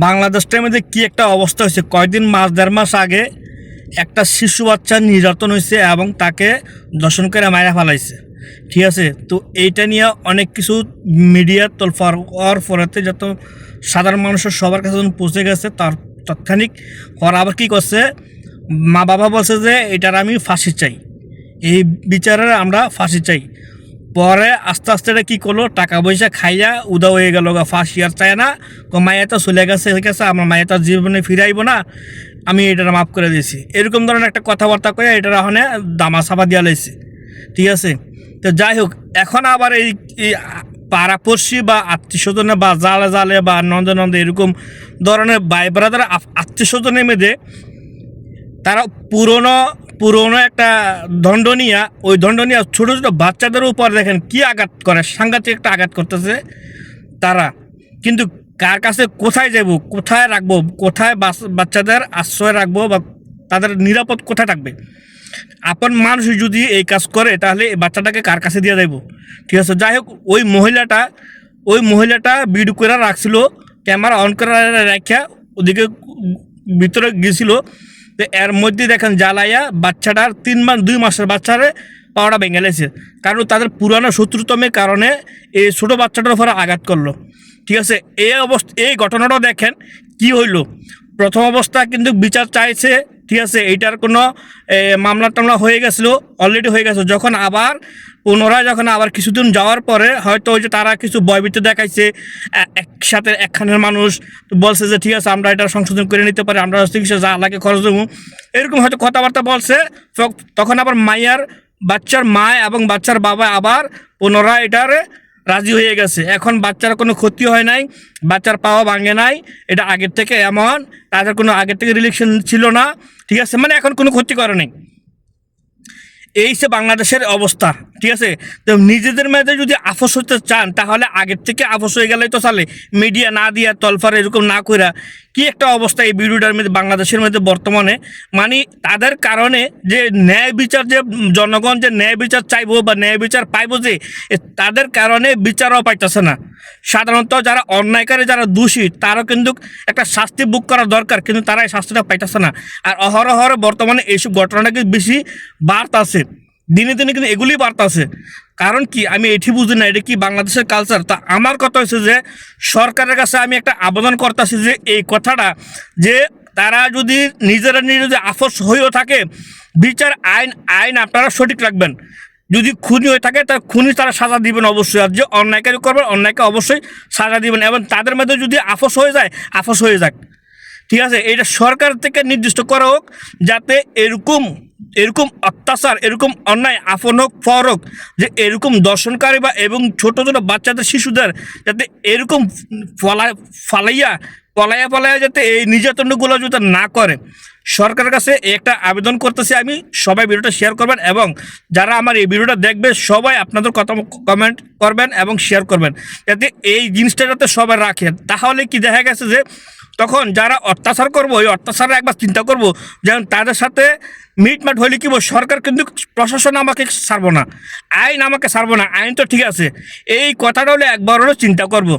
বাংলাদেশটার মধ্যে কি একটা অবস্থা হয়েছে, কয়েকদিন মাস দেড় মাস আগে একটা শিশু বাচ্চা নির্যাতন হয়েছে এবং তাকে দর্শন করে মারা ফেলাইছে। ঠিক আছে, তো এইটা নিয়ে অনেক কিছু মিডিয়া তোলফার হওয়ার ফলেতে যত সাধারণ মানুষের সবার কাছে যখন পৌঁছে গেছে তার তাৎক্ষণিক ওরা আবার কী করছে, মা বাবা বলছে যে এটার আমি ফাঁসি চাই, এই বিচারের আমরা ফাঁসি চাই। পরে আস্তে আস্তে এটা কী করলো, টাকা পয়সা খাইয়া উদা হয়ে গেল, ফাঁসি আর চায় না, মায়া তো চলে গেছে, হয়ে গেছে, আমার মায়া তো জীবনে ফিরাইব না, আমি এটার মাফ করে দিয়েছি, এরকম ধরনের একটা কথাবার্তা করে এটার ওখানে দামা সাফা দিয়া লাইছে। ঠিক আছে, তো যাই হোক, এখন আবার এই পাড়াপড়শি বা আত্মীয় স্বজনে বা জালে জালে বা নন্দে নন্দে এরকম ধরনের ভাই ব্রাদার আত্মীয় স্বজনের মেয়েদের তারা পুরনো একটা দণ্ডনীয়া, ওই দণ্ডনীয়া ছোটো ছোটো বাচ্চাদের উপর দেখেন কি আঘাত করে, সাংঘাতিক একটা আঘাত করতেছে তারা। কিন্তু কার কাছে কোথায় যাব, কোথায় রাখবো, কোথায় বাচ্চাদের আশ্রয় রাখবো বা তাদের নিরাপদ কোথায় থাকবে? আপন মানুষ যদি এই কাজ করে তাহলে এই বাচ্চাটাকে কার কাছে দিয়ে দেবো? ঠিক আছে, যাই হোক, ওই মহিলাটা ভিডিও করে রাখছিল, ক্যামেরা অন করে রাখা ওদিকে ভিতরে গেছিল। তো এর মধ্যে দেখেন জ্বালাইয়া বাচ্চাটার 2 মাসের বাচ্চারে পাওয়াটা ভেঙে লেছে, কারণ তাদের পুরানো শত্রুতমের কারণে এই ছোটো বাচ্চাটার উপরে আঘাত করলো। ঠিক আছে, এই ঘটনাটা দেখেন কি হইল। প্রথম অবস্থা কিন্তু বিচার চাইছে, ঠিক আছে, এইটার কোনো মামলা টামলা হয়ে গেছিলো, অলরেডি হয়ে গেছে। যখন আবার পুনরায় আবার কিছুদিন যাওয়ার পরে হয়তো ওই যে তারা কিছু ভয়ভীত দেখাইছে, একসাথে একখানের মানুষ বলছে যে ঠিক আছে আমরা এটা সংশোধন করে নিতে পারি, আমরা চিকিৎসা যা লাগে খরচ দেবো, এরকম হয়তো কথাবার্তা বলছে। তখন আবার বাচ্চার মা এবং বাচ্চার বাবা আবার পুনরায় এটারে রাজি হয়ে গেছে। এখন বাচ্চার কোনো ক্ষতি হয় নাই, বাচ্চার পাওয়া ভাঙে নাই, এটা আগের থেকে এমন, তাদের কোনো আগের থেকে রিলেশন ছিল না। ঠিক আছে, মানে এখন কোনো ক্ষতি করে নেই। এই সে বাংলাদেশের অবস্থা। ঠিক আছে, তো নিজেদের মধ্যে যদি আপোষ হতে চান তাহলে আগের থেকে আপোষ হয়ে গেলেই তো চলে, মিডিয়া না দিয়া তলফার এরকম না কইরা। কি একটা অবস্থা এই ভিডিওটার মধ্যে বাংলাদেশের মধ্যে বর্তমানে, মানে তাদের কারণে যে ন্যায় বিচার, যে জনগণ যে ন্যায় বিচার চাইবো বা ন্যায় বিচার পাইবো, যে তাদের কারণে বিচারও পাইতেছে না। সাধারণত যারা অন্যায়কারী, যারা দোষী, তারও কিন্তু একটা শাস্তি ভোগ করা দরকার, কিন্তু তারা এই শাস্তিটা পাইতেছে না। আর অহরহ বর্তমানে এইসব ঘটনাটা কিন্তু বেশি বাড়তাছে, দিনে দিনে কিন্তু এগুলি বাড়তাছে। কারণ কি আমি এটি বুঝি না, এটা কি বাংলাদেশের কালচার? তা আমার কথা হচ্ছে যে সরকারের কাছে আমি একটা আবেদন করতেছি যে এই কথাটা, যে তারা যদি নিজেরা যদি আপোষ হয়েও থাকে, বিচার আইন আপনারা সঠিক রাখবেন। যদি খুনি হয়ে থাকে তার খুনি তারা সাজা দিবেন অবশ্যই, আর যে অন্যায়কারী করবেন অন্যায়কে অবশ্যই সাজা দিবেন, এবং তাদের মধ্যে যদি আপোষ হয়ে যায় আপোষ হয়ে যাক। ঠিক আছে, এটা সরকার থেকে নির্দিষ্ট করা হোক, যাতে এরকম অত্যাচার, এরকম অন্যায় আপন হোক পর হোক, যে এরকম দর্শনকারী বা এবং ছোটো ছোটো বাচ্চাদের, শিশুদের যাতে এরকম পলাইয়া যাতে এই নির্যাতনগুলো যাতে না করে, সরকারের কাছে একটা আবেদন করতেছি আমি। সবাই ভিডিওটা শেয়ার করবেন, এবং যারা আমার এই ভিডিওটা দেখবে সবাই আপনাদের কথা কমেন্ট করবেন এবং শেয়ার করবেন, যাতে এই জিনিসটা যাতে সবাই রাখেন। তাহলে কি দেখা গেছে যে তখন যারা অত্যাচার করবো, ওই অত্যাচারে একবার চিন্তা করবো, যেমন তাদের সাথে মিটমাট হইলে কি সরকার কিন্তু, প্রশাসন আমাকে ছাড়বো না, আইন আমাকে ছাড়বো না, আইন তো ঠিক আছে, এই কথাটা হলে একবার হলেও চিন্তা করবো।